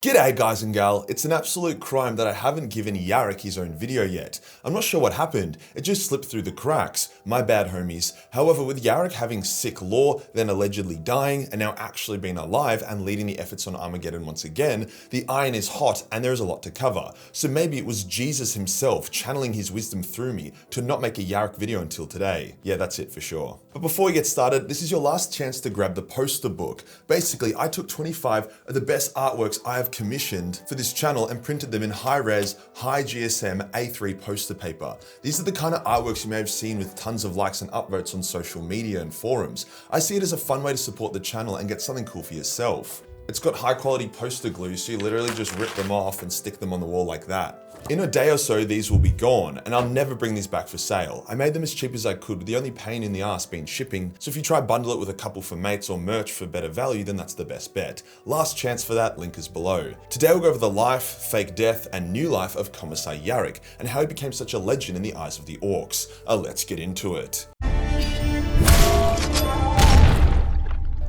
G'day guys and gal, it's an absolute crime that I haven't given Yarrick his own video yet. I'm not sure what happened, it just slipped through the cracks. My bad homies. However, with Yarrick having sick lore, then allegedly dying, and now actually being alive and leading the efforts on Armageddon once again, the iron is hot and there's a lot to cover. So maybe it was Jesus himself channeling his wisdom through me to not make a Yarrick video until today. Yeah, that's it for sure. But before we get started, this is your last chance to grab the poster book. Basically, I took 25 of the best artworks I have commissioned for this channel and printed them in high-res, high GSM A3 poster paper. These are the kind of artworks you may have seen with tons of likes and upvotes on social media and forums. I see it as a fun way to support the channel and get something cool for yourself. It's got high quality poster glue, so you literally just rip them off and stick them on the wall like that. In a day or so, these will be gone, and I'll never bring these back for sale. I made them as cheap as I could, with the only pain in the ass being shipping, so if you try bundle it with a couple for mates or merch for better value, then that's the best bet. Last chance for that, link is below. Today we'll go over the life, fake death, and new life of Commissar Yarrick, and how he became such a legend in the eyes of the orcs. Let's get into it.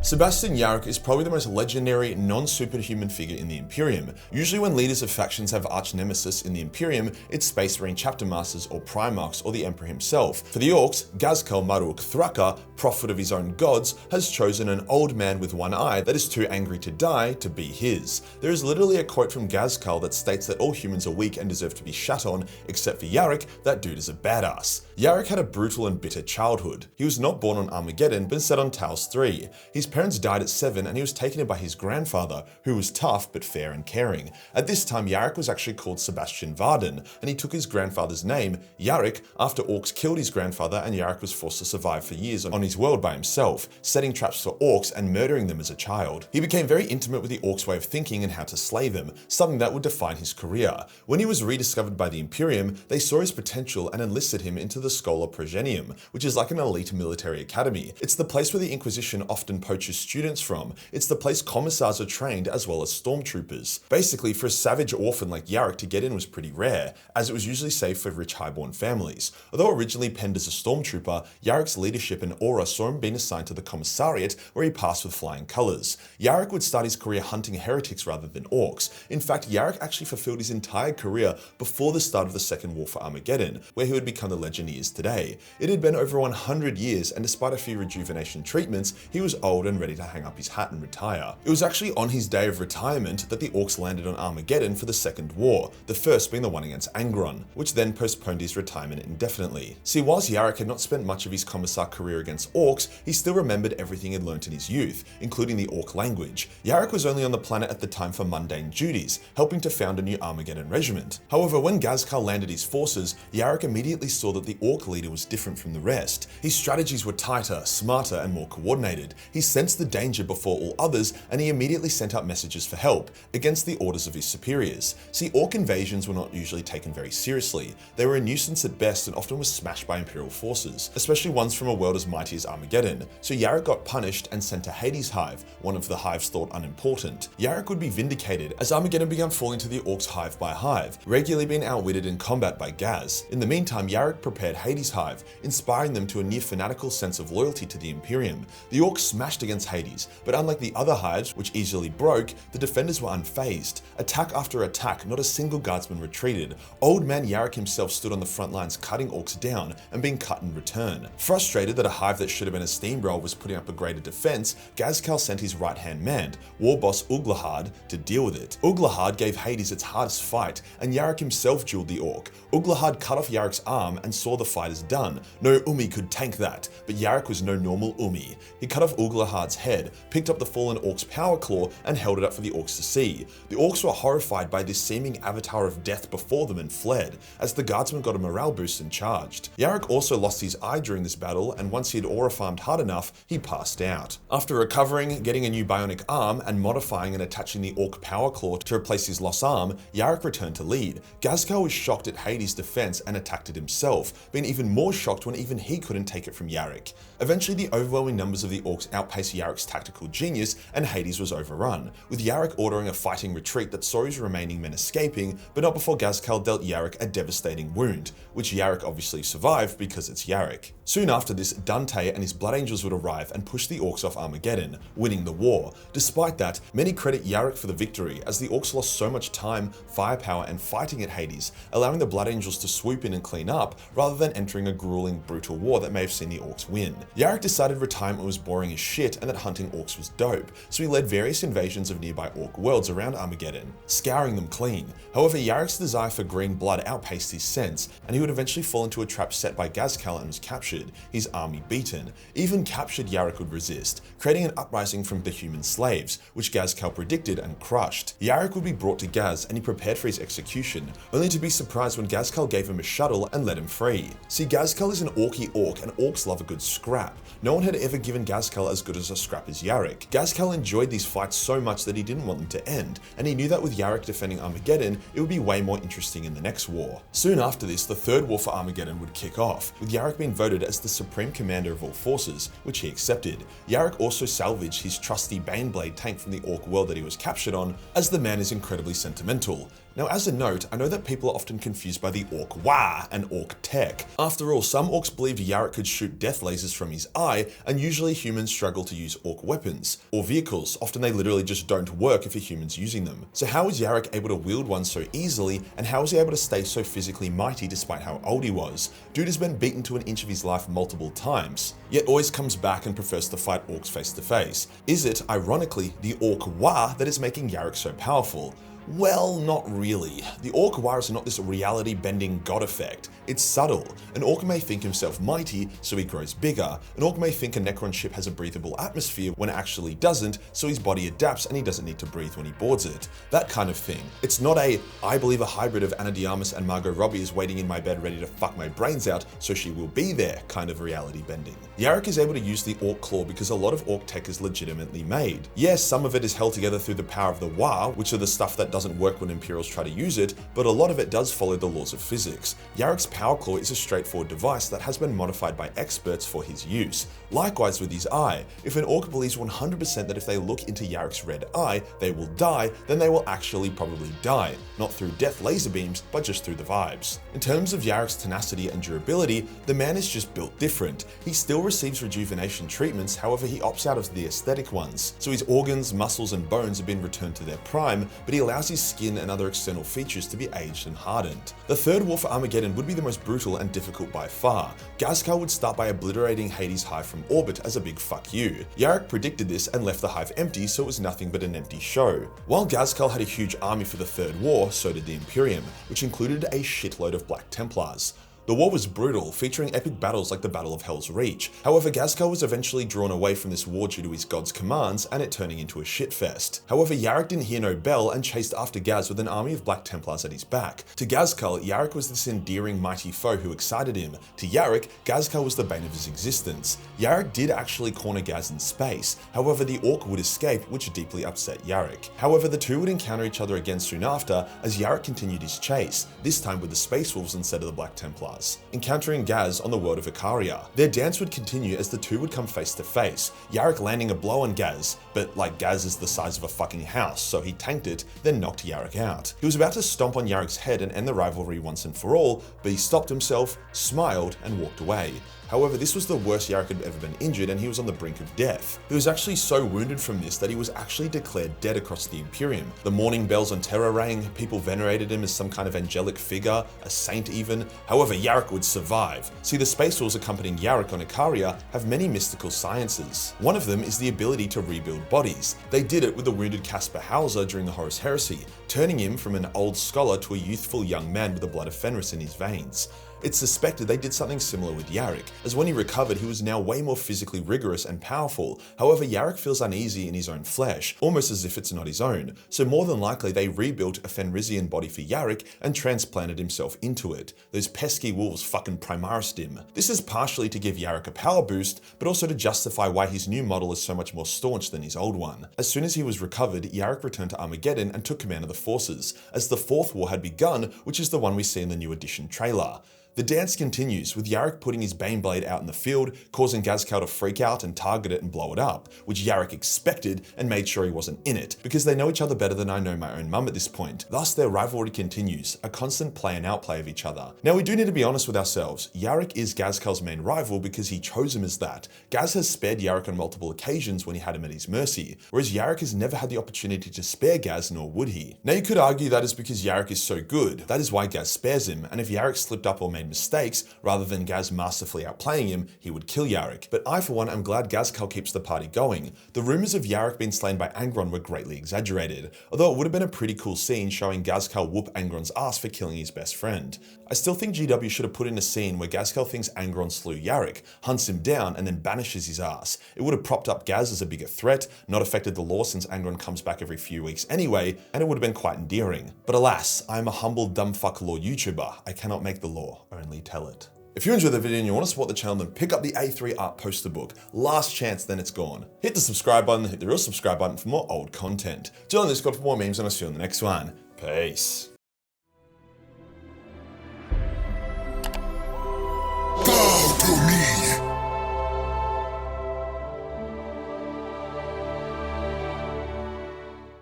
Sabastian Yarrick is probably the most legendary non-superhuman figure in the Imperium. Usually when leaders of factions have arch-nemesis in the Imperium, it's Space Marine Chapter Masters or Primarchs or the Emperor himself. For the orcs, Ghazghkull Maruk, prophet of his own gods, has chosen an old man with one eye that is too angry to die to be his. There is literally a quote from Ghazghkull that states that all humans are weak and deserve to be shat on, except for Yarrick, that dude is a badass. Yarrick had a brutal and bitter childhood. He was not born on Armageddon, but instead on Taos 3. His parents died at 7 and he was taken in by his grandfather, who was tough but fair and caring. At this time, Yarrick was actually called Sebastian Varden, and he took his grandfather's name, Yarrick, after orcs killed his grandfather and Yarrick was forced to survive for years on his world by himself, setting traps for orcs and murdering them as a child. He became very intimate with the orcs' way of thinking and how to slay them, something that would define his career. When he was rediscovered by the Imperium, they saw his potential and enlisted him into the Schola Progenium, which is like an elite military academy. It's the place where the Inquisition often poaches students from. It's the place commissars are trained as well as stormtroopers. Basically, for a savage orphan like Yarrick to get in was pretty rare, as it was usually saved for rich highborn families. Although originally penned as a stormtrooper, Yarrick's leadership and aura saw him being assigned to the commissariat, where he passed with flying colors. Yarrick would start his career hunting heretics rather than orcs. In fact, Yarrick actually fulfilled his entire career before the start of the Second War for Armageddon, where he would become the legend he is today. It had been over 100 years, and despite a few rejuvenation treatments, he was old and ready to hang up his hat and retire. It was actually on his day of retirement that the orcs landed on Armageddon for the Second War, the first being the one against Angron, which then postponed his retirement indefinitely. See, whilst Yarrick had not spent much of his commissar career against orcs, he still remembered everything he'd learnt in his youth, including the orc language. Yarrick was only on the planet at the time for mundane duties, helping to found a new Armageddon regiment. However, when Ghazghkull landed his forces, Yarrick immediately saw that the orc leader was different from the rest. His strategies were tighter, smarter, and more coordinated. He sensed the danger before all others, and he immediately sent out messages for help, against the orders of his superiors. See, orc invasions were not usually taken very seriously. They were a nuisance at best and often were smashed by Imperial forces, especially ones from a world as mighty as Armageddon. So Yarrick got punished and sent to Hades' Hive, one of the hives thought unimportant. Yarrick would be vindicated as Armageddon began falling to the orcs hive by hive, regularly being outwitted in combat by Gaz. In the meantime, Yarrick prepared Hades' Hive, inspiring them to a near fanatical sense of loyalty to the Imperium. The orcs smashed against Hades, but unlike the other hives, which easily broke, the defenders were unfazed. Attack after attack, not a single guardsman retreated. Old man Yarrick himself stood on the front lines cutting orcs down and being cut in return. Frustrated that a hive that should have been a steamroller was putting up a greater defense, Ghazghkull sent his right-hand man, war boss Uglahard, to deal with it. Uglahard gave Hades its hardest fight, and Yarrick himself dueled the orc. Uglahard cut off Yarrick's arm and saw the fight as done. No Umi could tank that, but Yarrick was no normal Umi. He cut off Uglahard's head, picked up the fallen orc's power claw, and held it up for the orcs to see. The orcs were horrified by this seeming avatar of death before them and fled, as the guardsmen got a morale boost and charged. Yarrick also lost his eye during this battle, and once he had aura farmed hard enough, he passed out. After recovering, getting a new bionic arm, and modifying and attaching the orc power claw to replace his lost arm, Yarrick returned to lead. Ghazghkull was shocked at Hades' defense and attacked it himself, being even more shocked when even he couldn't take it from Yarrick. Eventually, the overwhelming numbers of the orcs outpaced showcase Yarrick's tactical genius, and Hades was overrun, with Yarrick ordering a fighting retreat that saw his remaining men escaping, but not before Ghazghkull dealt Yarrick a devastating wound, which Yarrick obviously survived because it's Yarrick. Soon after this, Dante and his Blood Angels would arrive and push the Orcs off Armageddon, winning the war. Despite that, many credit Yarrick for the victory, as the Orcs lost so much time, firepower, and fighting at Hades, allowing the Blood Angels to swoop in and clean up, rather than entering a grueling, brutal war that may have seen the Orcs win. Yarrick decided retirement was boring as shit and that hunting Orcs was dope, so he led various invasions of nearby Orc worlds around Armageddon, scouring them clean. However, Yarrick's desire for green blood outpaced his sense, and he would eventually fall into a trap set by Ghazghkull and was captured, his army beaten. Even captured Yarrick would resist, creating an uprising from the human slaves, which Ghazghkull predicted and crushed. Yarrick would be brought to Gaz, and he prepared for his execution, only to be surprised when Ghazghkull gave him a shuttle and let him free. See, Ghazghkull is an orky orc, and orcs love a good scrap. No one had ever given Ghazghkull as good as a scrap as Yarrick. Ghazghkull enjoyed these fights so much that he didn't want them to end, and he knew that with Yarrick defending Armageddon, it would be way more interesting in the next war. Soon after this, the third war for Armageddon would kick off, with Yarrick being voted as the supreme commander of all forces, which he accepted. Yarrick also salvaged his trusty Baneblade tank from the Orc world that he was captured on, as the man is incredibly sentimental. Now, as a note, I know that people are often confused by the Orc Wah and Orc Tech. After all, some Orcs believed Yarrick could shoot death lasers from his eye, and usually humans struggle to use Orc weapons, or vehicles. Often they literally just don't work if a human's using them. So how was Yarrick able to wield one so easily, and how was he able to stay so physically mighty despite how old he was? Dude has been beaten to an inch of his life multiple times, yet always comes back and prefers to fight Orcs face to face. Is it, ironically, the Orc Wah that is making Yarrick so powerful? Well, not really. The Orc Wah is not this reality-bending god effect. It's subtle. An Orc may think himself mighty, so he grows bigger. An Orc may think a Necron ship has a breathable atmosphere when it actually doesn't, so his body adapts and he doesn't need to breathe when he boards it. That kind of thing. It's not a, I believe a hybrid of Ana de Armas and Margot Robbie is waiting in my bed ready to fuck my brains out, so she will be there kind of reality bending. Yarrick is able to use the Orc Claw because a lot of Orc tech is legitimately made. Yes, some of it is held together through the power of the Wah, which are the stuff that doesn't work when Imperials try to use it, but a lot of it does follow the laws of physics. Yarrick's Power Claw is a straightforward device that has been modified by experts for his use. Likewise with his eye, if an Orc believes 100% that if they look into Yarrick's red eye, they will die, then they will actually probably die, not through death laser beams, but just through the vibes. In terms of Yarrick's tenacity and durability, the man is just built different. He still receives rejuvenation treatments, however he opts out of the aesthetic ones, so his organs, muscles, and bones have been returned to their prime, but he allows his skin and other external features to be aged and hardened. The third war for Armageddon would be the most brutal and difficult by far. Ghazghkull would start by obliterating Hades' Hive from orbit as a big fuck you. Yarrick predicted this and left the Hive empty, so it was nothing but an empty show. While Ghazghkull had a huge army for the third war, so did the Imperium, which included a shitload of Black Templars. The war was brutal, featuring epic battles like the Battle of Hell's Reach. However, Ghazghkull was eventually drawn away from this war due to his god's commands and it turning into a shitfest. However, Yarrick didn't hear no bell and chased after Gaz with an army of Black Templars at his back. To Ghazghkull, Yarrick was this endearing mighty foe who excited him. To Yarrick, Ghazghkull was the bane of his existence. Yarrick did actually corner Gaz in space, however the Orc would escape, which deeply upset Yarrick. However, the two would encounter each other again soon after as Yarrick continued his chase, this time with the Space Wolves instead of the Black Templars, encountering Gaz on the world of Icaria. Their dance would continue as the two would come face to face, Yarrick landing a blow on Gaz, but like Gaz is the size of a fucking house, so he tanked it, then knocked Yarrick out. He was about to stomp on Yarrick's head and end the rivalry once and for all, but he stopped himself, smiled, and walked away. However, this was the worst Yarrick had ever been injured and he was on the brink of death. He was actually so wounded from this that he was actually declared dead across the Imperium. The morning bells on Terra rang, people venerated him as some kind of angelic figure, a saint even. However, Yarrick would survive. See, the Space Wolves accompanying Yarrick on Icaria have many mystical sciences. One of them is the ability to rebuild bodies. They did it with the wounded Caspar Hauser during the Horus Heresy, turning him from an old scholar to a youthful young man with the blood of Fenris in his veins. It's suspected they did something similar with Yarrick, as when he recovered he was now way more physically rigorous and powerful. However, Yarrick feels uneasy in his own flesh, almost as if it's not his own, so more than likely they rebuilt a Fenrisian body for Yarrick and transplanted himself into it. Those pesky wolves fucking Primarised him. This is partially to give Yarrick a power boost, but also to justify why his new model is so much more staunch than his old one. As soon as he was recovered, Yarrick returned to Armageddon and took command of the forces, as the fourth war had begun, which is the one we see in the new edition trailer. The dance continues, with Yarrick putting his Baneblade out in the field, causing Ghazghkull to freak out and target it and blow it up, which Yarrick expected and made sure he wasn't in it, because they know each other better than I know my own mum at this point. Thus, their rivalry continues, a constant play and outplay of each other. Now, we do need to be honest with ourselves. Yarrick is Ghazghkull's main rival because he chose him as that. Gaz has spared Yarrick on multiple occasions when he had him at his mercy, whereas Yarrick has never had the opportunity to spare Gaz, nor would he. Now, you could argue that is because Yarrick is so good. That is why Gaz spares him, and if Yarrick slipped up or made mistakes, rather than Gaz masterfully outplaying him, he would kill Yarrick. But I, for one, am glad Ghazghkull keeps the party going. The rumours of Yarrick being slain by Angron were greatly exaggerated, although it would have been a pretty cool scene showing Ghazghkull whoop Angron's ass for killing his best friend. I still think GW should have put in a scene where Ghazghkull thinks Angron slew Yarrick, hunts him down, and then banishes his ass. It would have propped up Gaz as a bigger threat, not affected the lore since Angron comes back every few weeks anyway, and it would have been quite endearing. But alas, I am a humble dumbfuck lore YouTuber. I cannot make the lore, only tell it. If you enjoyed the video and you want to support the channel, then pick up the A3 art poster book. Last chance, then it's gone. Hit the subscribe button, hit the real subscribe button for more old content. Join the Discord for more memes, and I'll see you on the next one. Peace.